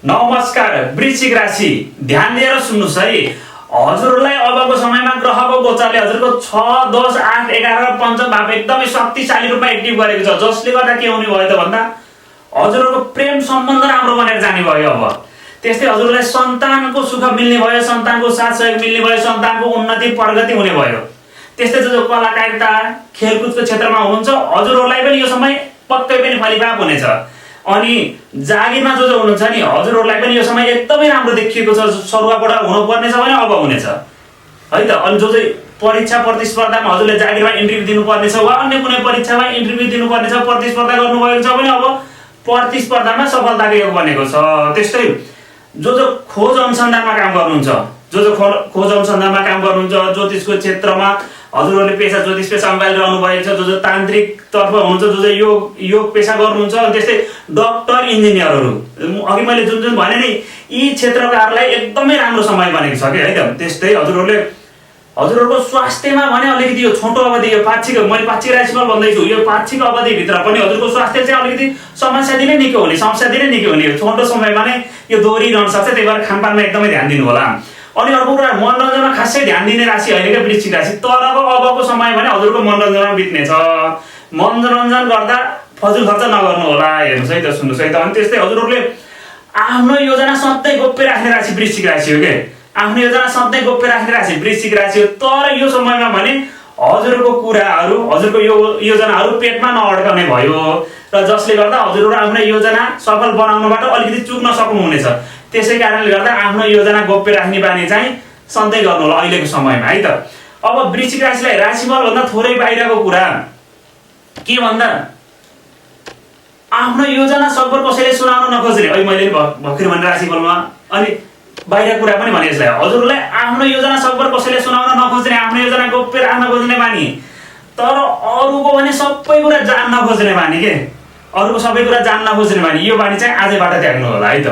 नमस्कार वृश्चिक राशि, ध्यान दिएर सुन्नुस् है। हजुरलाई अबको समयमा ग्रहको गोचरले हजुरको 6, 10, 8, 11 पञ्चम भाव एकदमै शक्तिशाली रूपमा एक्टिभ गरेको छ, जसले गर्दा के हुने भयो त भन्दा हजुरको प्रेम सम्बन्ध राम्रो बनेर जाने भयो। अब त्यस्तै हजुरलाई सन्तानको सुख मिल्ने भयो, सन्तानको साथ सहयोग मिल्ने भयो, सन्तानको उन्नति प्रगति हुने भयो। त्यस्तै जो कलाकारिता खेलकुदको क्षेत्रमा हुनुहुन्छ हजुरहरूलाई पनि यो समय पक्कै पनि फलिफाप हुनेछ। अनि जागिरमा जो हुनुहुन्छ नि हजुरहरूलाई पनि यो समय एकदमै राम्रो देखिएको छ। सरुवाबाट हुनुपर्ने छ भने अब हुनेछ है त। अनि जो चाहिँ परीक्षा प्रतिस्पर्धामा हजुरले जागिरमा इन्टरभ्यु दिनुपर्ने छ वा अन्य कुनै परीक्षामा इन्टरभ्यु दिनुपर्ने छ, प्रतिस्पर्धा गर्नुभएको छ भने अब प्रतिस्पर्धामा सफलताको योग बनेको छ। त्यस्तै जो खोज अनुसन्धानमा काम गर्नुहुन्छ, जो खोज अनुसन्धानमा काम गर्नुहुन्छ, ज्योतिषको क्षेत्रमा हजुरहरूले पेशा ज्योतिष पेशा अँगालिरहनु भएको छ, जो तान्त्रिक तर्फ हुनुहुन्छ, जो योग पेशा गर्नुहुन्छ, त्यस्तै डक्टर इन्जिनियरहरू अघि मैले जुन भने नि यी क्षेत्रकाहरूलाई एकदमै राम्रो समय बनेको छ कि है त। त्यस्तै हजुरहरूको स्वास्थ्यमा भने अलिकति यो छोटो अवधि, यो मैले पाक्षिक राशिफल भन्दैछु, यो पाक्षिक अवधिभित्र पनि हजुरको स्वास्थ्य चाहिँ अलिकति समस्या दिनै निकै हुने छोटो समयमा नै यो दोहोरिरहन सक्छ। त्यही भएर खानपानमा एकदमै ध्यान दिनु होला। अनि अर्को कुरा, मनोरञ्जनमा खासै ध्यान दिने राशि होइन क्या वृश्चिक राशि, तर अबको समय भने हजुरको मनोरञ्जनमा बित्नेछ। मनोरञ्जन गर्दा फजुल खर्च नगर्नु होला। हेर्नुहोस् है त, सुन्नुहोस् है त। अनि त्यस्तै हजुरहरूले आफ्नो योजना सधैँ गोप्य राख्ने राशि वृश्चिक राशि हो के। आफ्नो योजना सधैँ गोप्य राख्ने राशि वृश्चिक राशि हो। तर यो समयमा भने हजुरको कुराहरू, हजुरको यो योजनाहरू पेटमा नअड्कने भयो र जसले गर्दा हजुरहरू आफ्नो योजना सफल बनाउनबाट अलिकति चुक्न सक्नुहुनेछ। त्यसै कारणले गर्दा आफ्नो योजना गोप्य राख्ने बानी चाहिँ सधैँ गर्नु होला अहिलेको समयमा है त। अब वृश्चिक राशिलाई राशिफल भन्दा थोरै बाहिरको कुरा के भन्दा आफ्नो योजना सबै कसैले सुनाउन नखोज्ने। अहिले मैले भर्खर भने राशिफलमा अनि बाहिर कुरा पनि भने यसलाई हजुरलाई आफ्नो योजना सबै कसैले सुनाउन नखोज्ने, आफ्नो योजना गोप्य राख्न खोज्ने बानी, तर अरूको भने सबै कुरा जान्न खोज्ने बानी के, अरूको सबै कुरा जान्न खोज्ने बानी, यो बानी चाहिँ आजैबाट त्याग्नु होला है त।